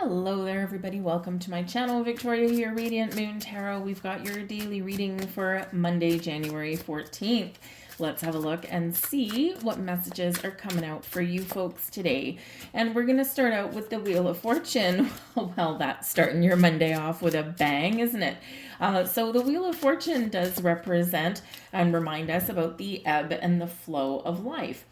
Hello there, everybody. Welcome to my channel. Victoria here, Radiant Moon Tarot. We've got your daily reading for Monday, January 14th. Let's have a look and see what messages are coming out for you folks today. And we're going to start out with the Wheel of Fortune. Well, that's starting your Monday off with a bang, isn't it? So the Wheel of Fortune does represent and remind us about the ebb and the flow of life.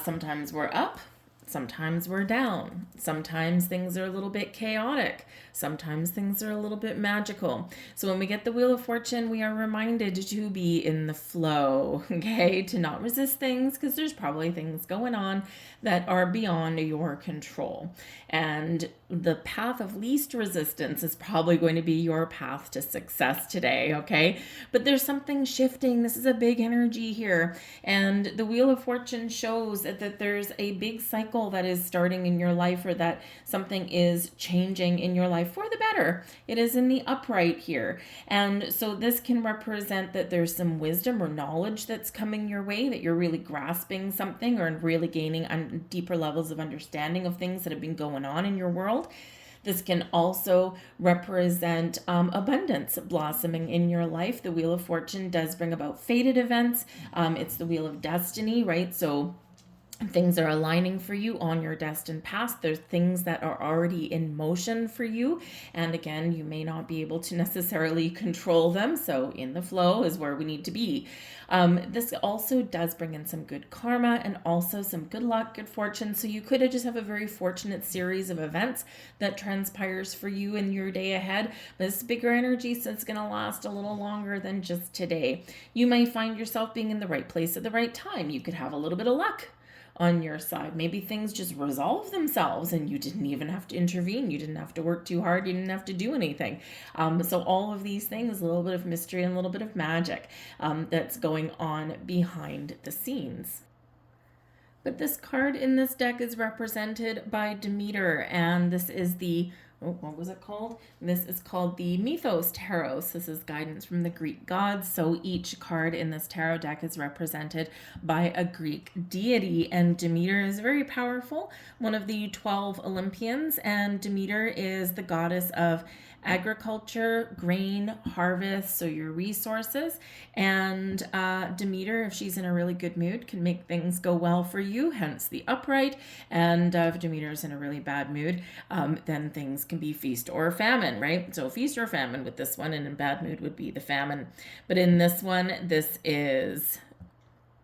Sometimes we're up. Sometimes we're down. Sometimes things are a little bit chaotic. Sometimes things are a little bit magical. So when we get the Wheel of Fortune, we are reminded to be in the flow, okay? To not resist things because there's probably things going on that are beyond your control. And the path of least resistance is probably going to be your path to success today, okay? But there's something shifting. This is a big energy here. And the Wheel of Fortune shows that there's a big cycle that is starting in your life, or that something is changing in your life for the better. It is in the upright here. And so this can represent that there's some wisdom or knowledge that's coming your way, that you're really grasping something or really gaining deeper levels of understanding of things that have been going on in your world. This can also represent abundance blossoming in your life. The Wheel of Fortune does bring about fated events. It's the Wheel of Destiny, right? So things are aligning for you on your destined path. There's things that are already in motion for you. And again, you may not be able to necessarily control them. So in the flow is where we need to be. This also does bring in some good karma and also some good luck, good fortune. So you could just have a very fortunate series of events that transpires for you in your day ahead. But it's bigger energy, so it's going to last a little longer than just today. You may find yourself being in the right place at the right time. You could have a little bit of luck on your side. Maybe things just resolve themselves and you didn't even have to intervene. You didn't have to work too hard. You didn't have to do anything. So all of these things, a little bit of mystery and a little bit of magic that's going on behind the scenes. But this card in this deck is represented by Demeter, and this is the what was it called? This is called the Mythos Tarot. So this is guidance from the Greek gods. So each card in this tarot deck is represented by a Greek deity, and Demeter is very powerful, one of the 12 Olympians, and Demeter is the goddess of agriculture, grain, harvest, so your resources. And Demeter, if she's in a really good mood, can make things go well for you, hence the upright. And if Demeter is in a really bad mood, then things can be feast or famine, right? So feast or famine with this one, and in bad mood would be the famine. But in this one, this is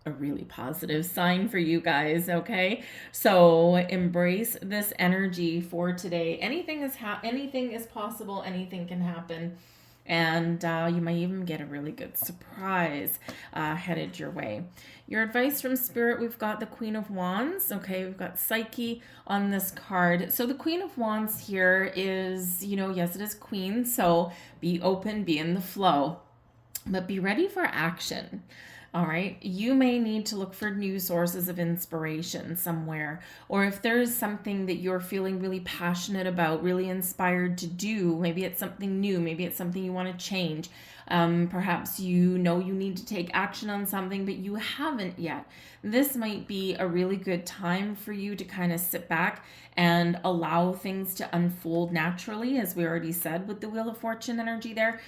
a really positive sign for you guys, okay? So embrace this energy for today. Anything is possible, anything can happen, and you might even get a really good surprise headed your way. Your advice from Spirit, we've got the Queen of Wands, okay? We've got Psyche on this card. So the Queen of Wands here is, yes, it is Queen, so be open, be in the flow, but be ready for action. All right, you may need to look for new sources of inspiration somewhere, or if there's something that you're feeling really passionate about, really inspired to do, maybe it's something new, maybe it's something you want to change. Perhaps you need to take action on something, but you haven't yet. This might be a really good time for you to kind of sit back and allow things to unfold naturally, as we already said with the Wheel of Fortune energy there,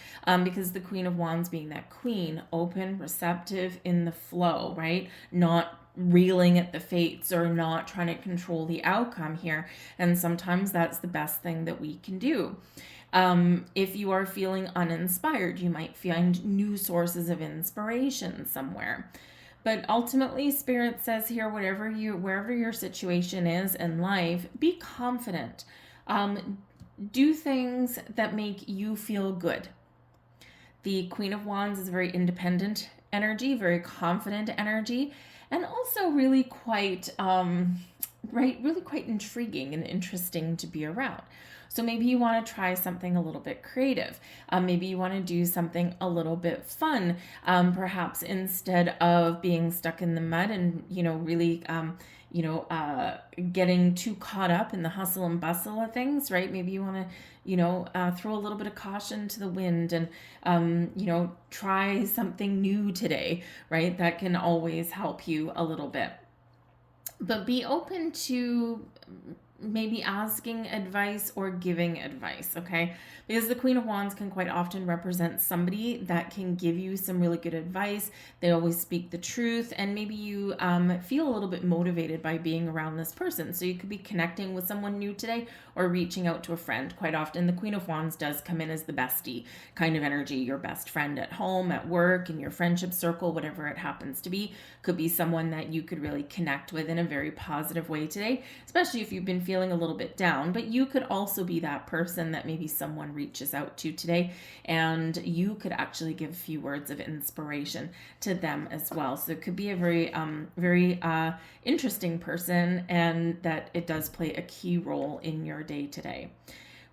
because the Queen of Wands being that queen, open, receptive, in the flow, right? Not reeling at the fates or not trying to control the outcome here. And sometimes that's the best thing that we can do. If you are feeling uninspired, you might find new sources of inspiration somewhere. But ultimately, Spirit says here, wherever your situation is in life, be confident. Do things that make you feel good. The Queen of Wands is a very independent energy, very confident energy, and also really quite, really quite intriguing and interesting to be around. So maybe you want to try something a little bit creative. Maybe you want to do something a little bit fun. Perhaps instead of being stuck in the mud and, really, getting too caught up in the hustle and bustle of things, right? Maybe you want to, throw a little bit of caution to the wind and, try something new today, right? That can always help you a little bit. But be open to maybe asking advice or giving advice, okay? Because the Queen of Wands can quite often represent somebody that can give you some really good advice. They always speak the truth, and maybe you feel a little bit motivated by being around this person. So you could be connecting with someone new today or reaching out to a friend. Quite often, the Queen of Wands does come in as the bestie kind of energy, your best friend at home, at work, in your friendship circle, whatever it happens to be. Could be someone that you could really connect with in a very positive way today, especially if you've been feeling a little bit down. But you could also be that person that maybe someone reaches out to today, and you could actually give a few words of inspiration to them as well. So it could be a very interesting person, and that it does play a key role in your day today.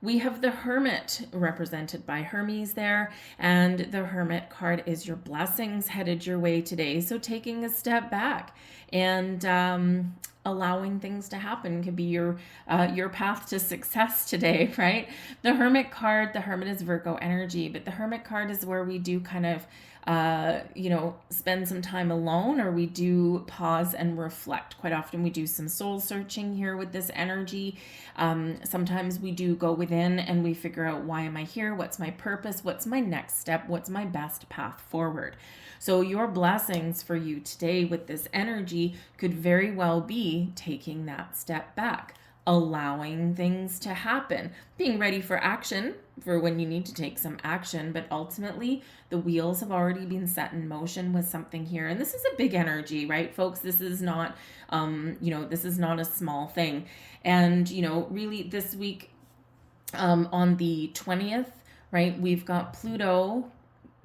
We have the Hermit represented by Hermes there, and the Hermit card is your blessings headed your way today. So taking a step back and allowing things to happen could be your path to success today, right? The Hermit card, the Hermit is Virgo energy, but the Hermit card is where we do kind of spend some time alone, or we do pause and reflect. Quite often we do some soul searching here with this energy. Sometimes we do go within and we figure out, why am I here? What's my purpose? What's my next step? What's my best path forward? So your blessings for you today with this energy could very well be taking that step back, allowing things to happen, being ready for action for when you need to take some action. But ultimately, the wheels have already been set in motion with something here. And this is a big energy, right, folks? This is not, this is not a small thing. And, really this week, on the 20th, right, we've got Pluto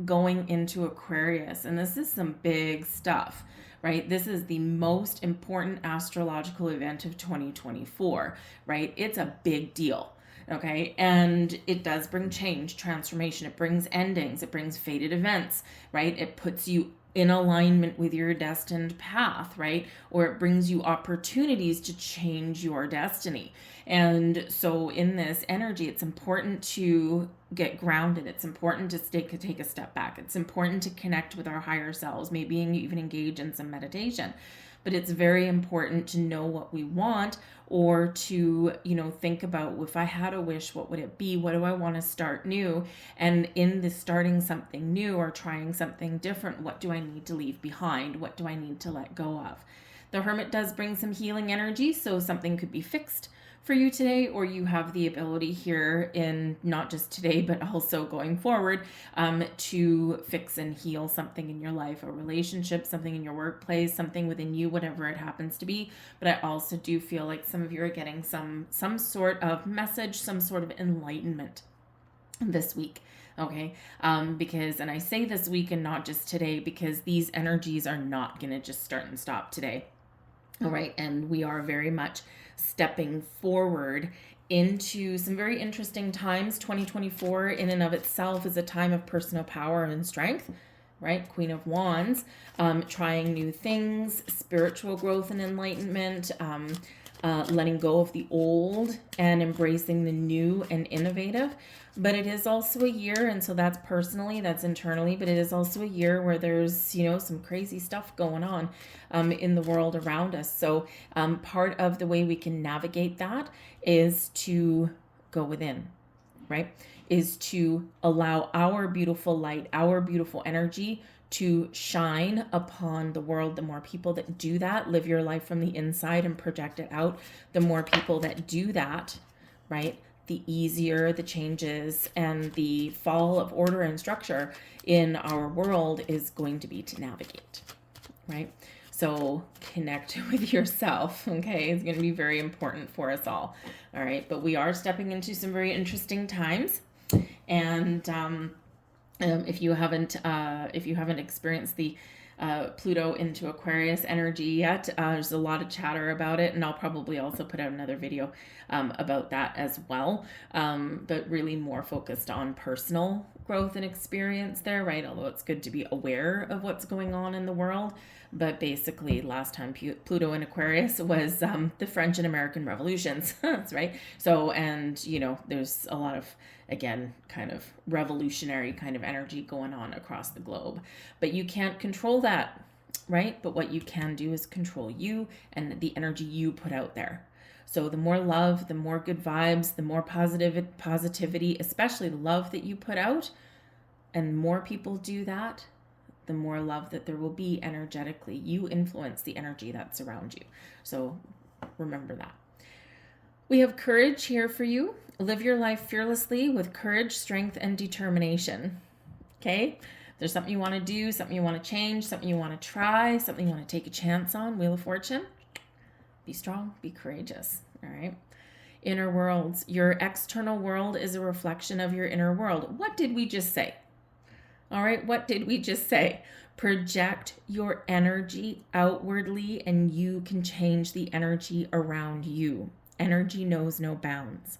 going into Aquarius, and this is some big stuff, right? This is the most important astrological event of 2024, right? It's a big deal, okay? And it does bring change, transformation. It brings endings. It brings fated events, right? It puts you in alignment with your destined path, right? Or it brings you opportunities to change your destiny. And so in this energy, it's important to get grounded. It's important to take a step back. It's important to connect with our higher selves, maybe even engage in some meditation. But it's very important to know what we want, or to, think about, if I had a wish, what would it be? What do I want to start new? And in this starting something new or trying something different, what do I need to leave behind? What do I need to let go of? The Hermit does bring some healing energy, so something could be fixed for you today, or you have the ability here, in not just today but also going forward, to fix and heal something in your life, a relationship, something in your workplace, something within you, whatever it happens to be. But I also do feel like some of you are getting some sort of message, some sort of enlightenment this week. Okay, because, and I say this week and not just today, because these energies are not going to just start and stop today. All right, and we are very much stepping forward into some very interesting times. 2024 in and of itself is a time of personal power and strength, right? Queen of Wands, trying new things, spiritual growth and enlightenment, letting go of the old and embracing the new and innovative. But it is also a year, and so that's personally, that's internally, but it is also a year where there's, some crazy stuff going on in the world around us. So part of the way we can navigate that is to go within, right? Is to allow our beautiful light, our beautiful energy to shine upon the world. The more people that do that, live your life from the inside and project it out, the more people that do that, right, the easier the changes and the fall of order and structure in our world is going to be to navigate, right? So connect with yourself, okay? It's going to be very important for us all right? But we are stepping into some very interesting times, and if you haven't experienced the Pluto into Aquarius energy yet, there's a lot of chatter about it, and I'll probably also put out another video about that as well, but really more focused on personal growth and experience there, right? Although it's good to be aware of what's going on in the world. But basically, last time Pluto in Aquarius was the French and American revolutions. That's right. So, and, there's a lot of, again, kind of revolutionary kind of energy going on across the globe. But you can't control that, right? But what you can do is control you and the energy you put out there. So the more love, the more good vibes, the more positivity, especially love that you put out, and more people do that, the more love that there will be energetically. You influence the energy that's around you. So remember that. We have courage here for you. Live your life fearlessly with courage, strength, and determination. Okay? If there's something you want to do, something you want to change, something you want to try, something you want to take a chance on, Wheel of Fortune, be strong, be courageous. All right? Inner worlds. Your external world is a reflection of your inner world. What did we just say? All right, what did we just say? Project your energy outwardly and you can change the energy around you. Energy knows no bounds.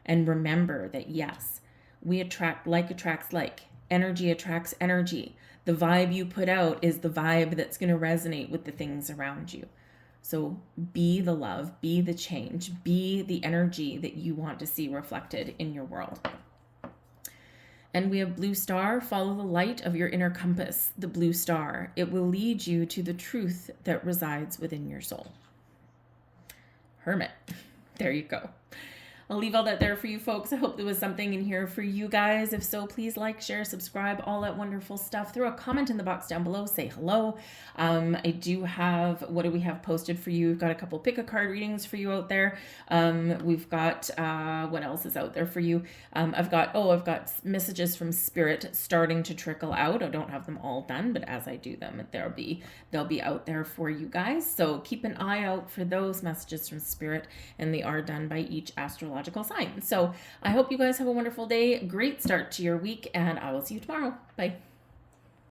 And remember that, yes, we attract like attracts like. Energy attracts energy. The vibe you put out is the vibe that's going to resonate with the things around you. So be the love, be the change, be the energy that you want to see reflected in your world. And we have blue star. Follow the light of your inner compass, the blue star. It will lead you to the truth that resides within your soul. Hermit. There you go. I'll leave all that there for you folks. I hope there was something in here for you guys. If so, please like, share, subscribe, all that wonderful stuff. Throw a comment in the box down below. Say hello. I do have, what do we have posted for you? We've got a couple pick a card readings for you out there. We've got, what else is out there for you? I've got messages from Spirit starting to trickle out. I don't have them all done, but as I do them, they'll be out there for you guys. So keep an eye out for those messages from Spirit, and they are done by each astrological sign. So I hope you guys have a wonderful day. Great start to your week, and I will see you tomorrow. Bye.